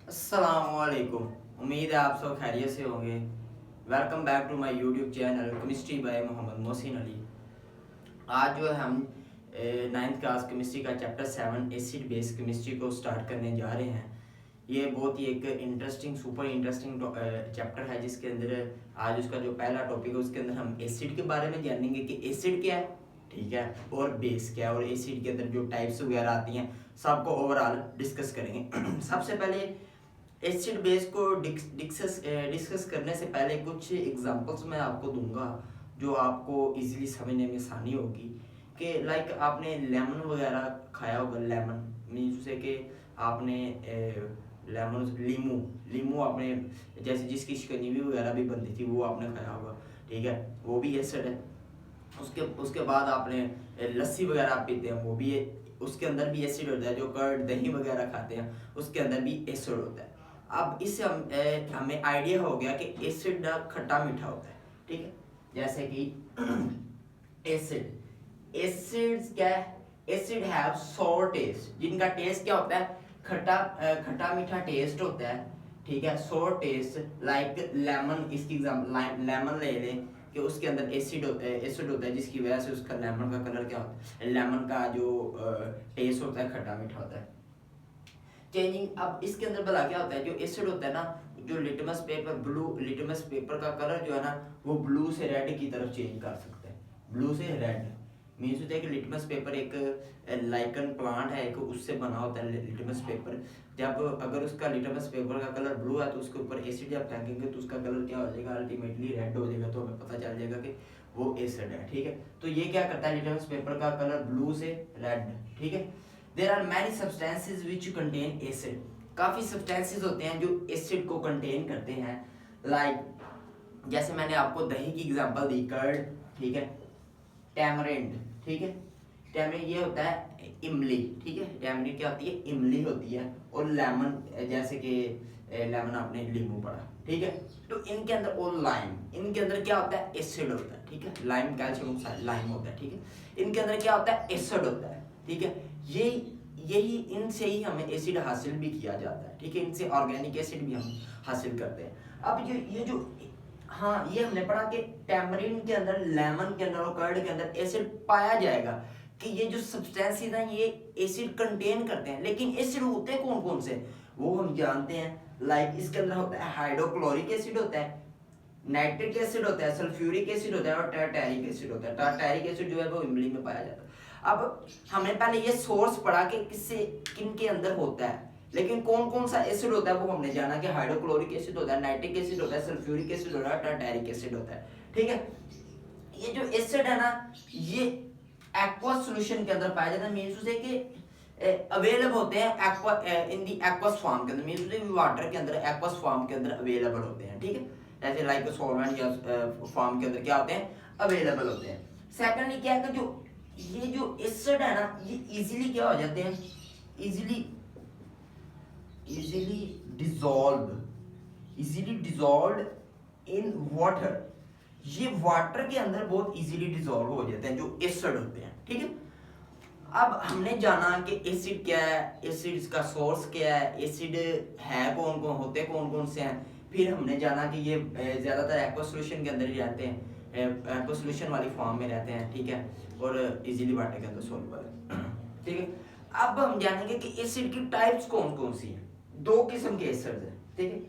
अस्सलामुअलैकुम। उम्मीद है आप सब खैरियत से होंगे। Welcome back to my YouTube channel chemistry by Mohammad Mohsin Ali. आज जो है हम नाइन्थ क्लास केमिस्ट्री का चैप्टर 7 एसिड बेस केमिस्ट्री को स्टार्ट करने जा रहे हैं। ये बहुत ही एक सुपर इंटरेस्टिंग चैप्टर है, जिसके अंदर आज उसका जो पहला टॉपिक है उसके अंदर हम एसिड के बारे में जानेंगे कि एसिड क्या है, ठीक है, और बेस क्या है, और एसिड के अंदर जो टाइप्स वगैरह आती हैं सबको ओवरऑल डिस्कस करेंगे। सबसे पहले एसिड बेस को डिस्कस करने से पहले कुछ एग्जांपल्स मैं आपको दूंगा जो आपको इजीली समझने में आसानी होगी। कि लाइक आपने लेमन वगैरह खाया होगा। लेमन मीन्स से कि आपने लेमन लीमू लीमू आपने जैसे जिसकी शिकंजी वगैरह भी बनती थी वो आपने खाया होगा, ठीक है, वो भी एसिड है। उसके उसके बाद आपने लस्सी वगैरह आप पीते हैं, वो भी उसके अंदर भी एसिड होता है। जो कर्ड दही वगैरह खाते हैं उसके अंदर भी एसिड होता है। अब इससे हमें आइडिया हो गया कि एसिड खट्टा मीठा होता है, ठीक है। जैसे कि एसिड एसिड क्या है, एसिड हैव सोर टेस्ट, जिनका टेस्ट क्या होता है, खट्टा मीठा टेस्ट होता है, ठीक है, सोर टेस्ट। लाइक लेमन, इसकी एग्जांपल लेमन ले लें कि उसके अंदर एसिड होता है जिसकी वजह से उसका लेमन का कलर क्या होता है, लेमन का जो टेस्ट होता है खट्टा मीठा होता है। चेंजिंग, अब इसके अंदर भला क्या होता है, जो एसिड होता है ना, जो litmus paper blue, litmus paper का कलर जो है ना वो ब्लू से रेड की तरफ चेंज कर सकते हैं। ब्लू से रेड मीन्स होता है कि लिटमस पेपर एक लाइकन प्लांट है, एक उससे बना होता है लिटमस पेपर। जब अगर उसका लिटमस पेपर का कलर ब्लू है तो उसके ऊपर एसिड जब फेंकेंगे तो उसका कलर क्या हो जाएगा, अल्टीमेटली रेड हो जाएगा। तो हमें पता चल जाएगा कि वो एसिड है, ठीक है। तो ये क्या करता है, लिटमस पेपर का कलर ब्लू से रेड, ठीक है। There are many substances which contain acid, काफी सब्सटेंसेस होते हैं जो एसिड को कंटेन करते हैं। लाइक जैसे मैंने आपको दही की एग्जांपल दी, कर्ड, ठीक है, टैमरिंड, ठीक है, टैमरिंड ये होता है इमली, ठीक है, टैमरिंड क्या होती है, इमली होती है। और लेमन, जैसे कि लेमन आपने लीमू पढ़ा, ठीक है। तो इनके अंदर, और लाइम, इनके अंदर क्या होता है, एसिड होता है, ठीक है। लाइम कैल्शियम ऑक्साइड लाइम होता है, ठीक है। इनके अंदर क्या होता है, एसिड होता है, ठीक है। ये यही इनसे ही हमें एसिड हासिल भी किया जाता है, ठीक है। इनसे ऑर्गेनिक एसिड भी हम हासिल करते हैं। अब ये जो हाँ, ये हमने पढ़ा कि टैमरिन के अंदर, लेमन के अंदर और कर्ड के अंदर एसिड पाया जाएगा कि ये जो सब्सटेंसेस हैं ये एसिड कंटेन करते हैं। लेकिन एसिड होते हैं कौन कौन से, वो हम जानते हैं। लाइक इसके अंदर होता है हाइड्रोक्लोरिक एसिड होता है, नाइट्रिक एसिड होता है, सल्फ्यूरिक एसिड होता है और टारटैरिक एसिड होता है। टारटैरिक एसिड जो है वो इमली में पाया जाता है। अब हमने पहले ये सोर्स पढ़ा कि किससे, किन के अंदर होता है, लेकिन कौन कौन सा एसिड होता है वो हमने जाना कि हाइड्रोक्लोरिक एसिड होता है, नाइट्रिक एसिड होता है, सल्फ्यूरिक एसिड होता है, टारटैरिक एसिड होता है, ठीक है। ये जो एसिड है ना, ये एक्वा सॉल्यूशन के अंदर पाया जाता है। मींस उसे कि अवेलेबल होते हैं एक्वा इन दी एक्वस फॉर्म के अंदर, मींस उसे वाटर के अंदर एक्वस फॉर्म के अंदर अवेलेबल होते हैं, ठीक है। ऐसे लाइक सॉल्वेंट या फॉर्म के अंदर क्या होते हैं, अवेलेबल होते हैं। सेकंडली क्या है कि जो ये जो एसिड है ना, ये इजीली क्या हो जाते हैं, easily easily dissolve in water. ये वाटर के अंदर बहुत इजीली डिजॉल्व हो जाते हैं जो एसिड होते हैं, ठीक है। अब हमने जाना कि एसिड क्या है, एसिड का सोर्स क्या है, एसिड है कौन कौन, होते कौन कौन से हैं। फिर हमने जाना कि ये ज्यादातर एक्वा सॉल्यूशन के अंदर ही रहते हैं, एक्वा सॉल्यूशन वाली फॉर्म में रहते हैं, ठीक है, और इजीली वाटर के अंदर सॉल्युबल है, ठीक है। अब हम जानेंगे कि एसिड की टाइप्स कौन कौन सी हैं। दो किस्म के एसिड हैं, ठीक है,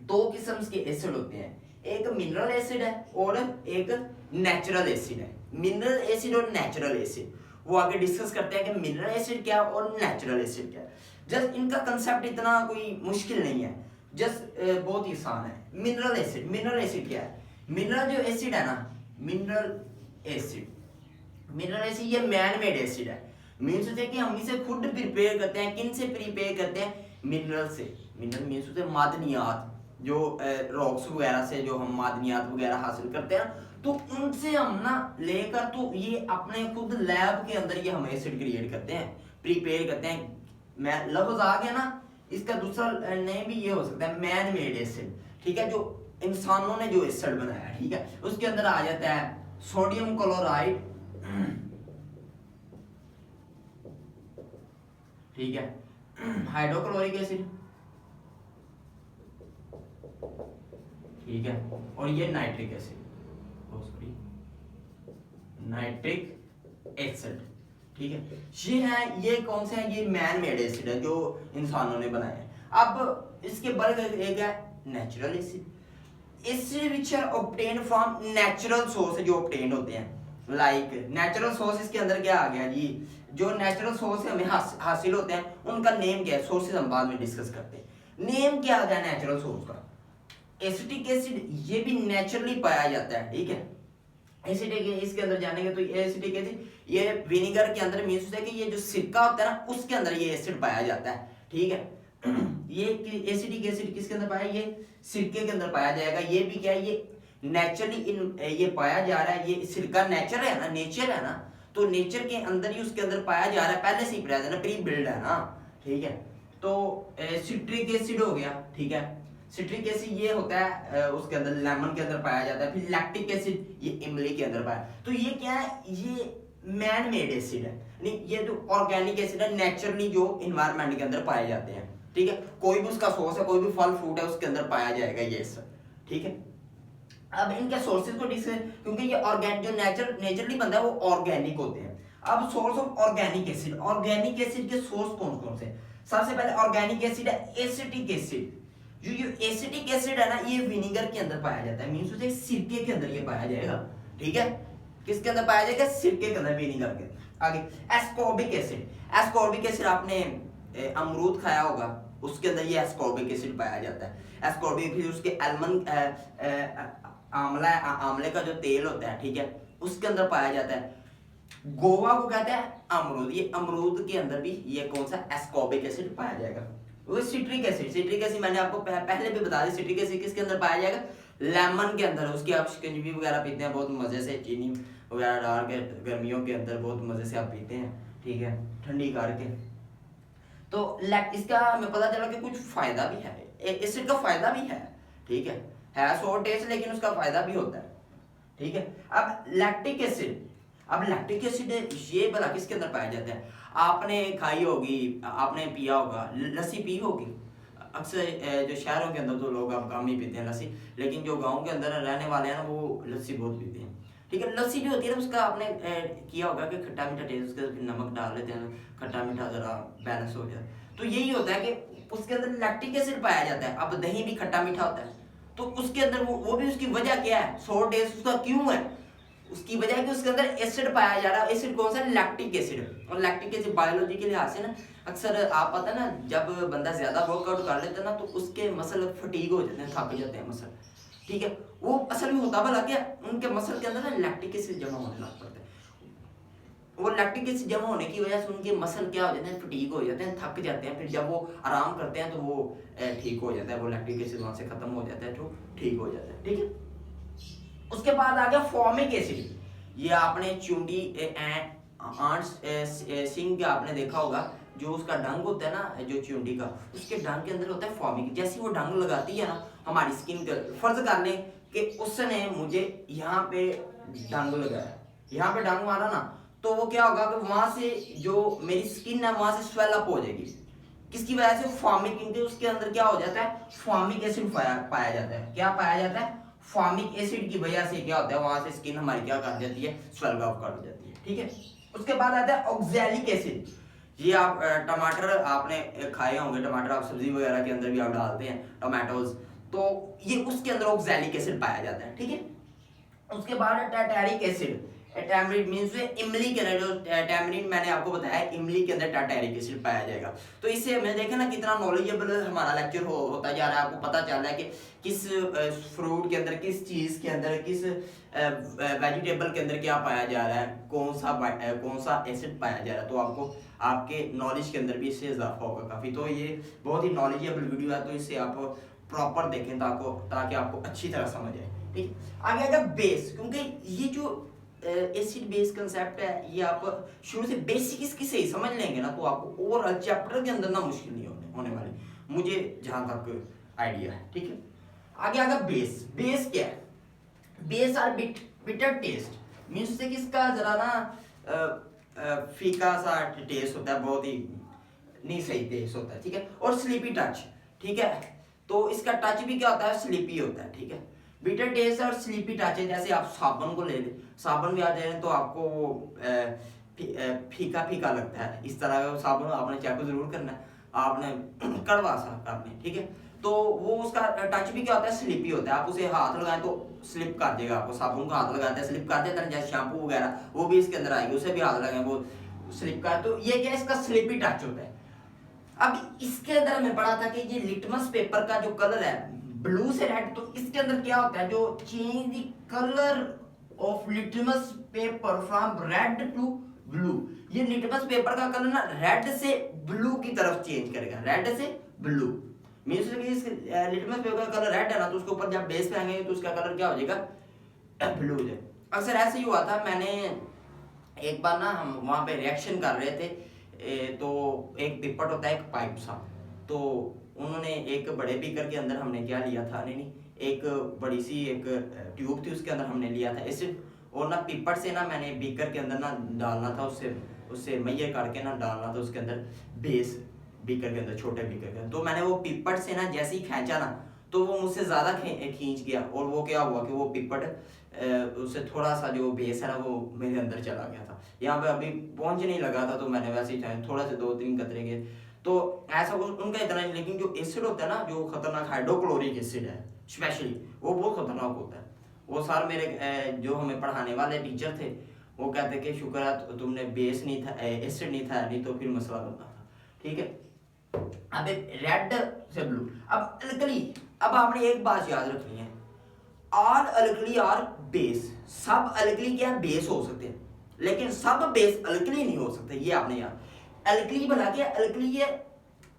दो किस्म के एसिड होते हैं, एक मिनरल एसिड है और एक नेचुरल एसिड है। मिनरल एसिड और नेचुरल एसिड, वो आगे डिस्कस करते हैं कि मिनरल एसिड क्या और नेचुरल एसिड क्या। जस्ट इनका कंसेप्ट इतना कोई मुश्किल नहीं है, जस्ट बहुत ही आसान है। मिनरल एसिड, मिनरल एसिड क्या है, मिनरल जो एसिड है ना, मिनरल एसिड ये मैन मेड एसिड है। मीन्स होते हैं कि हम इसे खुद प्रिपेयर करते हैं, किन से प्रिपेयर करते हैं, मिनरल से। मिनरल मीन्स होते हैं मादनियात, जो रॉक्स वगैरह से जो हम मादनियात वगैरह हासिल करते हैं, तो उनसे हम ना लेकर तो ये अपने खुद लैब के अंदर ये हम एसिड क्रिएट करते हैं, प्रिपेयर करते हैं। मैं लफ्ज आ गया ना, इसका दूसरा नेम भी ये हो सकता है मैन मेड एसिड, ठीक है, जो इंसानों ने जो एसिड बनाया, ठीक है। उसके अंदर आ जाता है सोडियम क्लोराइड, ठीक है, हाइड्रोक्लोरिक एसिड, ठीक है, और ये nitric acid, sorry nitric acid, ठीक है। ये है, ये कौन सा है, ये मैन मेड एसिड है जो इंसानों ने बनाया है। अब इसके बाद एक है natural acid, acid which are obtained from natural source, जो ऑब्टेन्ड होते हैं, लाइक नेचुरल सोर्स। इसके अंदर क्या आ गया जी, जो नेचुरल सोर्स हमें हासिल होते हैं उनका नेम क्या है, सोर्सेज हम बाद में डिस्कस करते हैं। नेम क्या आ गया नेचुरल सोर्स का, एसिटिक एसिड, ये भी नेचुरली पाया जाता है, ठीक है। एसिटिक, इसके अंदर जानेंगे तो एसिटिक एसिड ये विनेगर के अंदर मींस है कि ये जो सिरका होता है ना उसके अंदर ये एसिड पाया जाता है, ठीक है। ये एसिटिक एसिड किसके अंदर पाया, ये सिरके के अंदर पाया जाएगा। ये भी क्या है, ये नेचुरली ये पाया जा रहा है, ये सिरका नेचर है ना, नेचर है ना, तो नेचर के अंदर ही उसके अंदर पाया जा रहा है, पहले से ही प्रेजेंट है, प्री बिल्ड है ना, ठीक है। तो सिट्रिक एसिड हो गया, ठीक है। सिट्रिक एसिड ये होता है उसके अंदर लेमन के अंदर पाया जाता है। फिर लैक्टिक एसिड ये इमली के अंदर पाया। तो ये क्या है, ये मैन मेड एसिड है, नहीं ये जो ऑर्गेनिक एसिड है नेचुरली जो इन्वायरमेंट के अंदर पाए जाते हैं, ठीक है। कोई भी उसका सोर्स है, कोई भी फल फ्रूट है उसके अंदर पाया जाएगा ये सब, ठीक है। अब इनके सोर्सेज को डिस्कस, क्योंकि ये ऑर्गेनिक जो नेचुरली बनता है वो ऑर्गेनिक होते हैं। अब source of organic acid, organic acid के सोर्स कौन कौन से, सबसे पहले ऑर्गेनिक एसिड है एसिटिक एसिड। जो एसिटिक एसिड है ना ये विनेगर के अंदर पाया जाता है, मींस उसे सिरके के अंदर ये पाया जाएगा, ठीक है। किसके अंदर पाया जाएगा, सिरके के अंदर, विनेगर के। आगे एस्कॉर्बिक एसिड, एस्कॉर्बिक एसिड आपने अमरूद खाया होगा, उसके अंदर ये एस्कॉर्बिक एसिड पाया जाता है। एस्कॉर्बिक, फिर उसके एलमंड आंवले का जो तेल होता है, ठीक है, उसके अंदर पाया जाता है। गोवा को कहते हैं अमरूद, ये अमरूद के अंदर भी ये कौन सा एस्कॉर्बिक एसिड पाया जाएगा। वो सिट्रिक एसिड, सिट्रिक एसिड मैंने आपको पहले भी बता दी, सिट्रिक एसिड किसके अंदर पाया जाएगा, लेमन के अंदर। उसकी आप शिकंजी वगैरह पीते हैं बहुत मजे से, चीनी वगैरह डाल के गर्मियों के अंदर बहुत मजे से आप पीते हैं, ठीक है, ठंडी करके। तो इसका हमें पता चला कि कुछ फायदा भी है, एसिड का फायदा भी है, ठीक है सोर टेस्ट, लेकिन उसका फायदा भी होता है, ठीक है। अब लैक्टिक एसिड, अब लैक्टिक एसिड ये भला किसके अंदर पाया जाता है, आपने खाई होगी, आपने पिया होगा, लस्सी पी होगी। अक्सर जो शहरों के अंदर तो लोग अब कम ही पीते हैं लस्सी, लेकिन जो गांव के अंदर रहने वाले हैं ना वो लस्सी बहुत पीते हैं, ठीक है। लस्सी जो होती है ना उसका आपने किया होगा कि खट्टा मीठा टेस्ट, उसके नमक डाल लेते हैं, खट्टा मीठा जरा बैलेंस हो जाए। तो यही होता है कि उसके अंदर लैक्टिक एसिड पाया जाता है। अब दही भी खट्टा मीठा होता है, तो उसके अंदर वो भी उसकी वजह क्या है, सोर टेस्ट उसका क्यों है, उसकी वजह है कि उसके अंदर एसिड पाया जा रहा है। एसिड कौन सा, लैक्टिक एसिड। और लैक्टिक एसिड बायोलॉजी के लिहाज से ना अक्सर आप पता है ना, जब बंदा ज्यादा वर्कआउट कर लेता है ना तो उसके मसल फटीग हो जाते हैं, थक जाते हैं मसल, ठीक है। वो असल में होता भला क्या, उनके मसल के अंदर ना लैक्टिक एसिड जमा होने लग पड़ता है। वो लैक्टिक एसिड जमा होने की वजह से उनके मसल क्या हो जाते हैं, फटीग हो जाते हैं, थक जाते हैं। फिर जब वो आराम करते हैं तो वो ठीक हो जाता है, वो लैक्टिक एसिड वहां से खत्म हो जाता है, तो ठीक हो जाता है, ठीक है। उसके बाद आ गया फॉर्मिक एसिड। ये आपने चुंडी सिंह का आपने देखा होगा, जो उसका डंग होता है ना, जो चुंडी का, उसके डंग के अंदर होता है फॉर्मिक। जैसे वो डंग लगाती है ना हमारी स्किन के, फर्ज कर लें कि उसने मुझे यहाँ पे डंग लगाया, यहाँ पे डंग मारा ना, तो वो क्या होगा कि वहां से जो मेरी स्किन है वहां से स्वेल अप हो जाएगी। किसकी वजह से, फॉर्मिक, क्योंकि उसके अंदर क्या हो जाता है, फॉर्मिक एसिड पाया जाता है। क्या पाया जाता है, फॉर्मिक एसिड की वजह से क्या होता है, वहां से स्किन हमारी क्या कर जाती है, स्वेल अप कर जाती है, ठीक है। उसके बाद आता है ऑक्सैलिक एसिड। ये आप टमाटर आपने खाए होंगे, टमाटर आप सब्जी वगैरह के अंदर भी आप डालते हैं, टोमेटोज, तो ये उसके अंदर ऑक्सैलिक एसिड पाया जाता है, ठीक है। उसके बाद टार्टारिक एसिड, टैमरिन मींस इमली के अंदर, जो टैमरिन मैंने आपको बताया इमली के अंदर टार्टारिक एसिड पाया जाएगा। तो इससे हमें देखें ना कितना नॉलेजेबल हमारा लेक्चर होता जा रहा है। आपको पता चल रहा है कि किस फ्रूट के अंदर, किस चीज के अंदर, किस वेजिटेबल के अंदर क्या पाया जा रहा है, कौन सा एसिड पाया जा रहा है। तो आपको आपके नॉलेज के अंदर भी इससे इजाफा होगा काफी। तो ये बहुत ही नॉलेजेबल वीडियो है, तो इससे आप प्रॉपर देखें ताकि आपको अच्छी तरह समझ आए, ठीक। आगे आएगा बेस, क्योंकि ये जो एसिड बेस कंसेप्ट है ये आप शुरू से बेसिक इसकी सही समझ लेंगे ना, तो आपको ओवरऑल चैप्टर के अंदर ना मुश्किल नहीं होने वाली, मुझे जहां तक आइडिया है, ठीक है। आगे आगे बेस, बेस क्या है, base are bitter taste, means से किसका जरा ना फीका सा टेस्ट होता है, बहुत ही नहीं सही टेस्ट होता है, ठीक है। और स्लीपी टच, ठीक है, तो इसका टच भी क्या होता है, स्लिपी होता है, ठीक है। बिटर टेस्ट और स्लीपी टच है। जैसे आप साबुन को ले लें, साबुन भी आ जाए तो आपको फीका फीका लगता है, इस तरह का साबुन आपने चेक जरूर करना है, आपने कड़वा सा आपने, ठीक है। तो वो उसका टच भी क्या होता है, स्लिपी होता है। आप उसे हाथ लगाएं तो स्लिप कर देगा, आपको साबुन का हाथ लगाते हैं स्लिप कर देता है, जैसे शैम्पू वगैरह वो भी इसके अंदर आएगी, उसे भी हाथ लगाएं वो स्लिप का, तो ये क्या है, इसका स्लिपी टच होता है। अब इसके अंदर हमें पढ़ा था कि ये लिटमस पेपर का जो कलर है ब्लू से रेड, तो इसके अंदर क्या होता है, जो change the colour of litmus paper from red to blue, ये लिटमस पेपर का कलर ना रेड से ब्लू की तरफ चेंज करेगा, रेड से ब्लू मीन्स कि इस लिटमस पेपर का कलर रेड है ना, तो उसके ऊपर जब बेस पे आएंगे तो उसका कलर क्या हो जाएगा, ब्लू हो जाएगा। अक्सर ऐसे ही हुआ था, मैंने एक बार ना हम वहां पे रिएक्शन कर रहे थे, तो एक पिपट होता है एक पाइप सा, तो उन्होंने एक बड़े बीकर के अंदर हमने क्या लिया था, नहीं एक बड़ी सी एक ट्यूब थी, उसके अंदर हमने लिया था एसिड, और ना पिपट से ना मैंने बीकर के अंदर ना डालना था, उससे उससे मैयर करके ना डालना था उसके अंदर बेस, बीकर के अंदर छोटे बीकर के अंदर। तो मैंने वो पिपट से ना जैसे ही खींचा ना, तो वो मुझसे ज़्यादा खींच गया, और वो क्या हुआ कि वो पिपट उससे थोड़ा सा जो बेस है ना वो मेरे अंदर चला गया था, यहाँ पे अभी पहुंच नहीं लगा था, तो मैंने वैसे ही चाहे थोड़ा से 2-3 कतरे के, तो ऐसा उनका इतना नहीं। लेकिन जो एसिड होता है ना, जो खतरनाक हाइड्रोक्लोरिक एसिड है स्पेशली, वो बहुत खतरनाक होता है। वो सर मेरे जो हमें पढ़ाने वाले टीचर थे, वो कहते कि शुक्र है तुमने बेस नहीं था, एसिड नहीं था, नहीं तो फिर मसला बनता था, ठीक है। अब रेड से ब्लू, अब अल्कली, अब आपने एक बात याद रखनी है, ऑल अल्कली आर बेस, सब अल्कली क्या बेस हो सकते हैं, लेकिन सब बेस अल्कली नहीं हो सकते, ये आपने याद। अल्कली बना के, alkali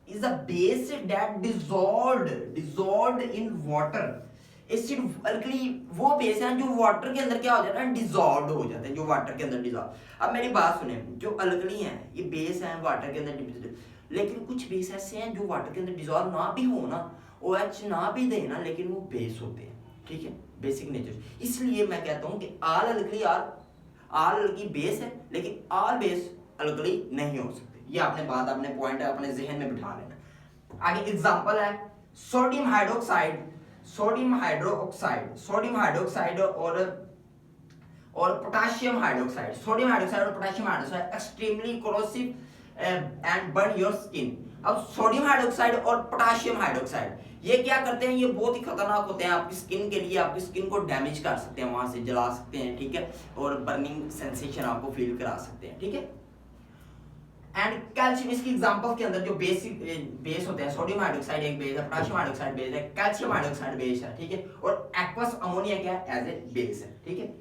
is a base that dissolved in water. Acid alkali वो बेस है जो वाटर के अंदर क्या हो जाता है, डिसॉल्व हो जाते हैं, जो वाटर के अंदर डिसॉल्व। अब मेरी बात सुने, जो अल्कली हैं ये बेस हैं वाटर के अंदर, लेकिन कुछ बेस ऐसे हैं जो वाटर के अंदर डिसॉल्व ना भी हो ना, OH ना भी देना, लेकिन वो बेस होते हैं, ठीक है, बेसिक नेचर। इसलिए मैं कहता हूं कि ऑल अल्कली बेस है, लेकिन ऑल बेस अल्कली नहीं हो सकते। ये आपने बात, आपने पॉइंट अपने जहन में बिठा लेना। आगे एग्जांपल है सोडियम हाइड्रोक्साइड, और पोटेशियम हाइड्रोक्साइड। सोडियम हाइड्रोक्साइड और potassium hydroxide extremely corrosive and burn your skin. अब सोडियम हाइड्रोक्साइड और पोटेशियम हाइड्रोक्साइड ये क्या करते हैं, ये बहुत ही खतरनाक होते हैं आपकी स्किन के लिए, आपकी स्किन को डैमेज कर सकते हैं, वहां से जला सकते हैं, ठीक है, और बर्निंग सेंसेशन आपको फील करा सकते हैं, ठीक है। एंड कैल्शियम, इसकी एग्जांपल के अंदर जो बेस होते हैं, सोडियम हाइड्रोक्साइड एक बेस है, पोटेशियम हाइड्रोक्साइड बेस है, कैल्शियम हाइड्रोक्साइड बेस है, ठीक है, और एक्वस अमोनिया क्या है, एज ए बेस है, ठीक है।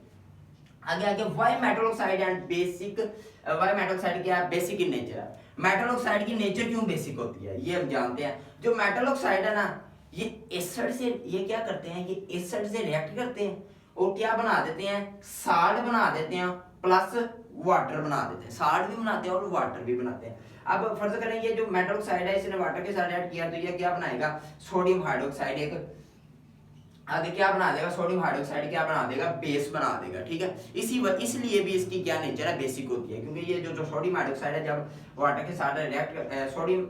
आगे why metal oxide and basic, why metal oxide क्या है, बेसिक इन नेचर है। मेटल ऑक्साइड की नेचर क्यों बेसिक होती है, ये हम जानते हैं। जो मेटल ऑक्साइड है ना, ये एसिड से, ये क्या करते हैं, ये एसिड से रिएक्ट करते हैं और क्या बना देते हैं, साल्ट बना देते हैं, प्लस वाटर बना देते हैं, साल्ट भी बनाते हैं और वाटर भी बनाते हैं। अब फर्ज करें ये जो मेटल ऑक्साइड है, इसने वाटर के साथ रिएक्ट किया, तो ये क्या बनाएगा, सोडियम हाइड्रोक्साइड, एक आगे क्या बना देगा, सोडियम हाइड्रोक्साइड क्या बना देगा, बेस बना देगा, ठीक है। इसलिए भी इसकी क्या नेचर है, बेसिक होती है, क्योंकि ये जो सोडियम हाइड्रोक्साइड है जब वाटर के साथ रिएक्ट, सोडियम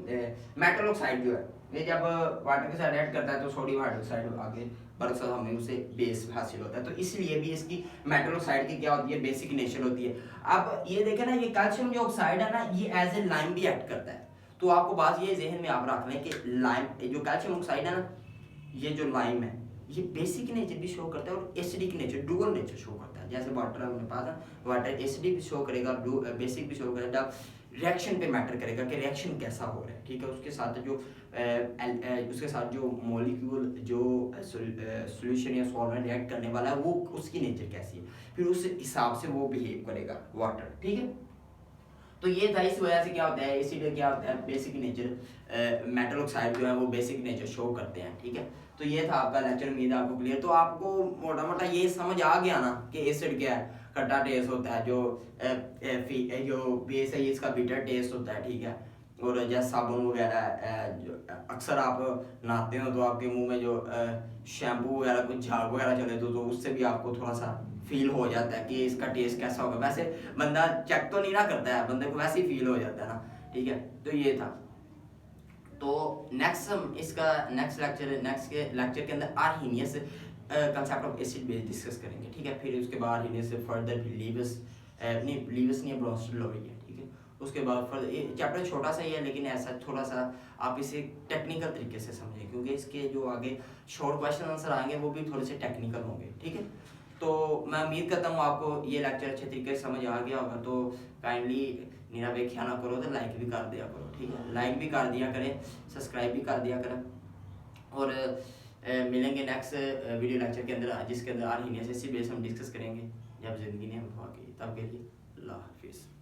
मेटल ऑक्साइड जो है ये जब वाटर के साथ रिएक्ट करता है तो सोडियम हाइड्रोक्साइड आगे बरकत हमें उसे बेस हासिल होता है, तो इसलिए भी इसकी मेटल ऑक्साइड की क्या होती है, बेसिक नेचर होती है। अब ये देखें ना, ये कैल्शियम जो ऑक्साइड है ना, ये एज ए लाइम भी एक्ट करता है, तो आपको बात ये जहन में आप रख लें कि लाइम, जो कैल्शियम ऑक्साइड है ना, ये जो लाइम है ये बेसिक नेचर भी शो करता है और acidic nature, dual nature show करता है। जैसे वाटर अपने पास है, वाटर एसिडिक भी शो करेगा, बेसिक भी शो करेगा, रिएक्शन पे मैटर करेगा कि रिएक्शन कैसा हो रहा है, ठीक है। उसके साथ जो मॉलिक्यूल, जो सॉल्यूशन या सॉल्वेंट रिएक्ट करने वाला है, वो उसकी नेचर कैसी है, फिर उस हिसाब से वो बिहेव करेगा वाटर, ठीक है। तो ये था, इस वजह से क्या होता है, एसिड क्या होता है, बेसिक नेचर, मेटल ऑक्साइड जो है वो बेसिक नेचर शो करते हैं, ठीक है। तो ये था आपका लेक्चर, उम्मीद है आपको क्लियर। तो आपको मोटा मोटा ये समझ आ गया ना कि एसिड क्या है, खट्टा टेस्ट होता है, जो बेस है इसका बिटर टेस्ट होता है, ठीक है। और जैसे साबुन वगैरह, अक्सर आप नहाते हो तो आपके मुंह में जो शैम्पू वगैरह कुछ झाग वगैरह चले तो उससे भी आपको थोड़ा सा फील हो जाता है कि इसका टेस्ट कैसा होगा। वैसे बंदा चेक तो नहीं ना करता है, बंदे को वैसे ही फील हो जाता है ना, ठीक है। तो ये था, तो नेक्स्ट हम इसका नेक्स्ट के लेक्चर के अंदर Arrhenius concept of acid base discuss करेंगे, ठीक है। फिर उसके बाद आर्हीनियस से फर्दर फिर लीवस नहीं ब्रोंस्टेड लोरी है, ठीक है। उसके बाद फर्दर चैप्टर छोटा सा ही है, लेकिन ऐसा थोड़ा सा आप इसे टेक्निकल तरीके से समझें, क्योंकि इसके जो आगे शॉर्ट क्वेश्चन आंसर आएंगे वो भी थोड़े से टेक्निकल होंगे, ठीक है। तो मैं उम्मीद करता हूँ आपको ये लेक्चर अच्छे तरीके से समझ आ गया होगा। तो काइंडली मेरा व्याख्या ना करो तो लाइक भी कर दिया करो, ठीक है। लाइक भी कर दिया करें, सब्सक्राइब भी कर दिया करें। और मिलेंगे नेक्स्ट वीडियो लेक्चर के अंदर, जिसके अंदर आर्हीनियस एसिड बेस हम डिस्कस करेंगे जब ज़िंदगी ने हम तब के लिए अल्लाह हाफिज़।